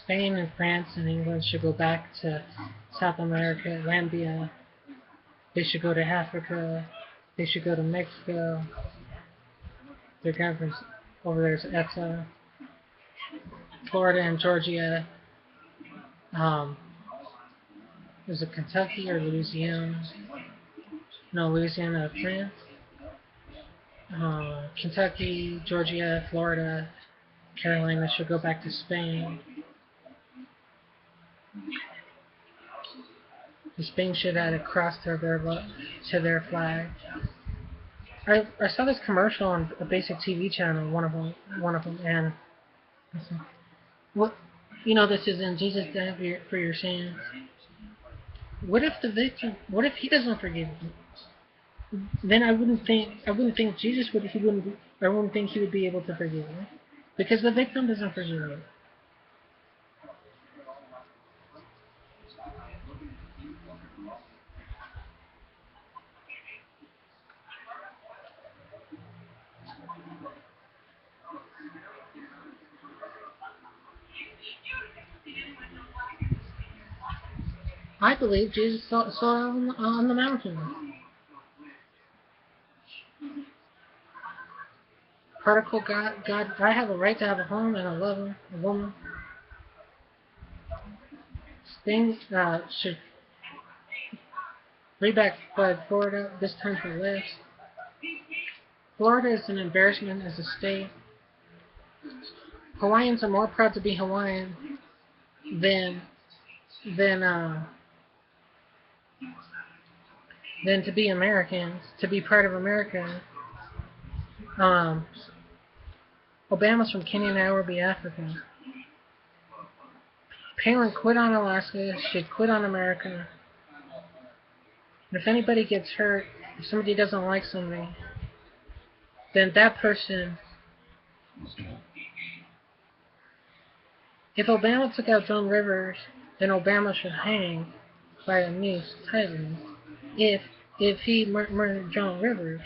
Spain and France and England should go back to South America, Zambia. They should go to Africa. They should go to Mexico. Their conference over there is EFTA. Florida and Georgia. Um, is it Kentucky or Louisiana? No, Louisiana, France. Kentucky, Georgia, Florida, Carolina should go back to Spain. Spain should add a cross to their flag. I saw this commercial on a basic TV channel, one of them, and what this is in Jesus died for your sins. What if the victim? What if he doesn't forgive you? Then I wouldn't think Jesus would. He wouldn't. I wouldn't think he would be able to forgive you, because the victim doesn't forgive you. I believe Jesus saw it on the mountain. Prodigal God, I have a right to have a home and a lover, a woman. Things should read back by Florida, this time for less. Florida is an embarrassment as a state. Hawaiians are more proud to be Hawaiian than than uh, than to be Americans, to be part of America. Um, Obama's from Kenya, Nairobi, Africa. Palin quit on Alaska, should quit on America. If anybody gets hurt, if somebody doesn't like somebody, then that person. If Obama took out Joan Rivers, then Obama should hang by a noose tightly. If he murdered Joan Rivers,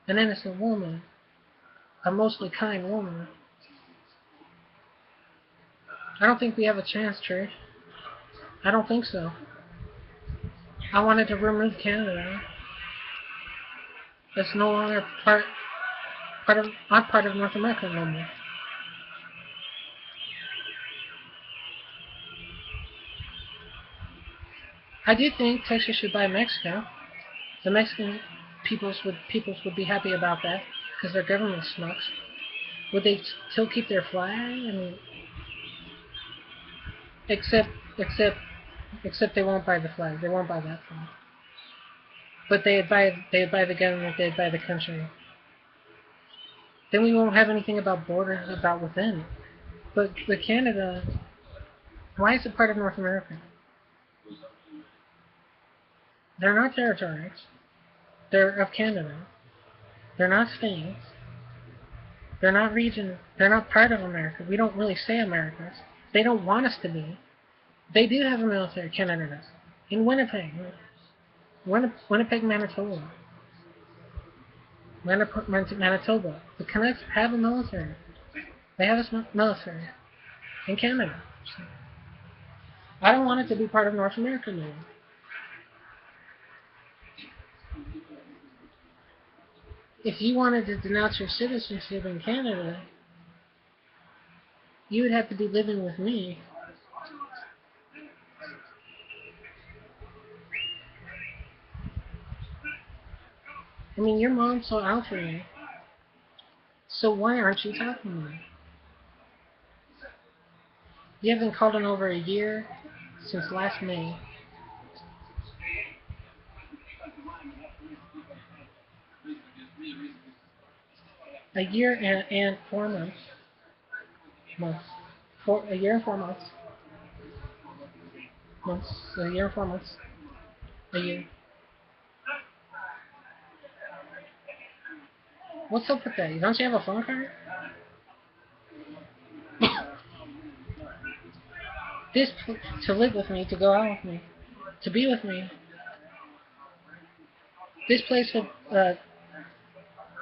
an innocent woman, a mostly kind woman, I don't think we have a chance, Trish. I don't think so. I wanted to remove Canada. It's no longer not part of North America no more. I do think Texas should buy Mexico. The Mexican peoples would be happy about that because their government sucks. Would they still keep their flag? I mean, except they won't buy the flag. They won't buy that flag. But they'd buy the government. They'd buy the country. Then we won't have anything about borders about within. But Canada, why is it part of North America? They're not territories. They're of Canada. They're not states. They're not region. They're not part of America. We don't really say Americas. They don't want us to be. They do have a military, Canada does. In Winnipeg. Winnipeg, Manitoba. Manitoba. The Canucks have a military. They have a military. In Canada. So I don't want it to be part of North America anymore. If you wanted to denounce your citizenship in Canada, you would have to be living with me. I mean, your mom's so out for me. So why aren't you talking to me? You haven't called in over a year since last May. A year and 4 months. A year and 4 months. A year and 4 months. A year. What's up with that? Don't you have a phone card? This to live with me, to go out with me, to be with me. This place would,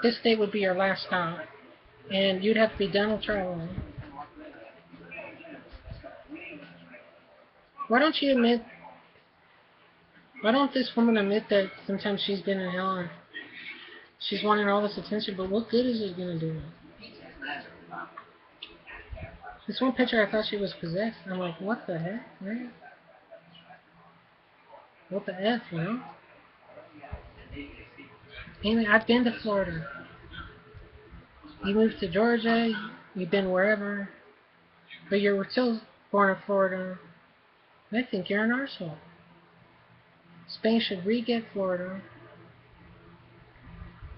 this state would be your last stop, and you'd have to be done with traveling. Why don't you admit? Why don't this woman admit that sometimes she's been in hell and she's wanting all this attention? But what good is it gonna do? This one picture, I thought she was possessed. I'm like, what the heck, man? What the F, you know? Anyway, I've been to Florida. You moved to Georgia, you've been wherever, but you're still born in Florida. I think you're an arsehole. Spain should re-get Florida.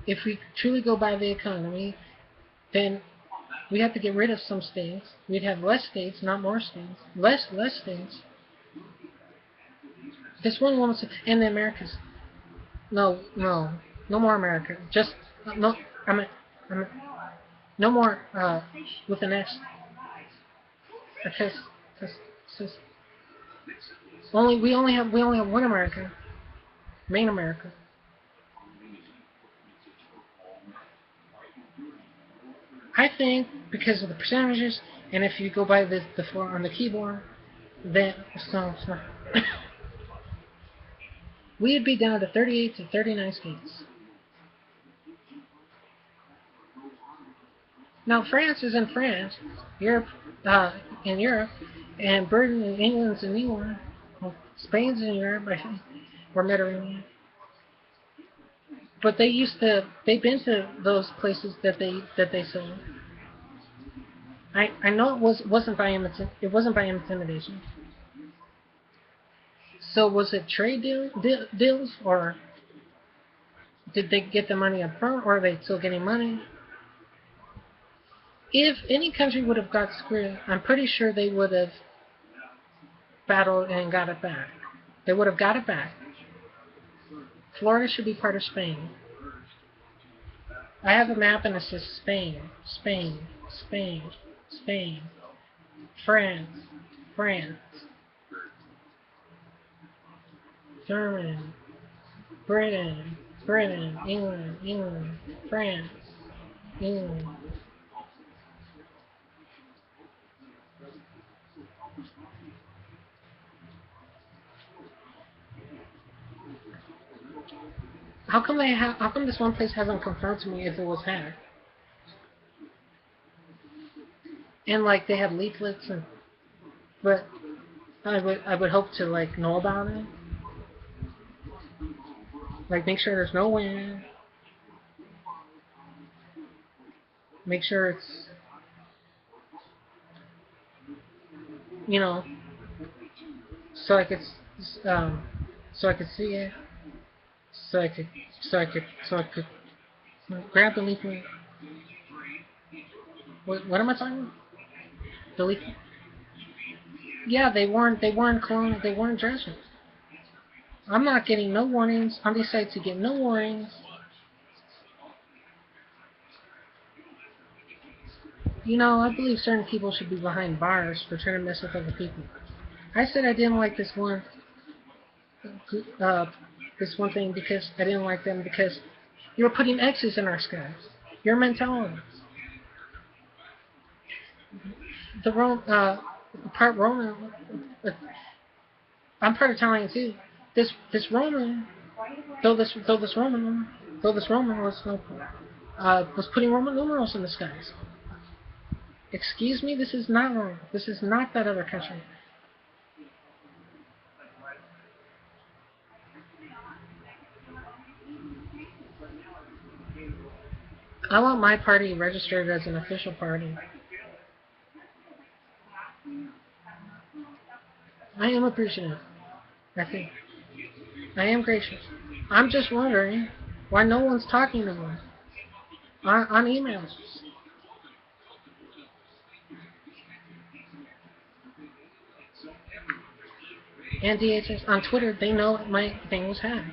If we truly go by the economy, then we have to get rid of some states. We'd have less states, not more states. Less states. This one woman said, and the Americas. No more America. Just no. No more with an S. Because we only have one America, main America. I think because of the percentages, and if you go by the floor on the keyboard, then so we'd be down to 38 to 39 states. Now France is in France, Europe in Europe, and Britain and England's in England. Well, Spain's in Europe, I think, or Mediterranean. But they've been to those places that they sold. I know it wasn't by intimidation. So was it trade deals, or did they get the money up front, or are they still getting money? If any country would have got screwed, I'm pretty sure they would have battled and got it back. They would have got it back. Florida should be part of Spain. I have a map and it says Spain, Spain, Spain, Spain, France, France, Germany, Britain, Britain, England, England, France, England. How come this one place hasn't confirmed to me if it was hacked? And like they have leaflets but I would hope to like know about it. Like make sure there's no wind. Make sure it's so I could so I could see it. So I could grab the leaflet. What am I talking about? The leaflet? Yeah, they weren't cloning. They weren't dressing. I'm not getting no warnings on these sites. You get no warnings. I believe certain people should be behind bars for trying to mess with other people. I said I didn't like this one thing because I didn't like them because you were putting X's in our skies. Your mentality. The part Roman. I'm part Italian too. This Roman, though this Roman was putting Roman numerals in the skies. Excuse me, this is not Rome. This is not that other country. I want my party registered as an official party. I am appreciative. I think. I am gracious. I'm just wondering why no one's talking to me on emails. And DHS on Twitter, they know my thing was hacked.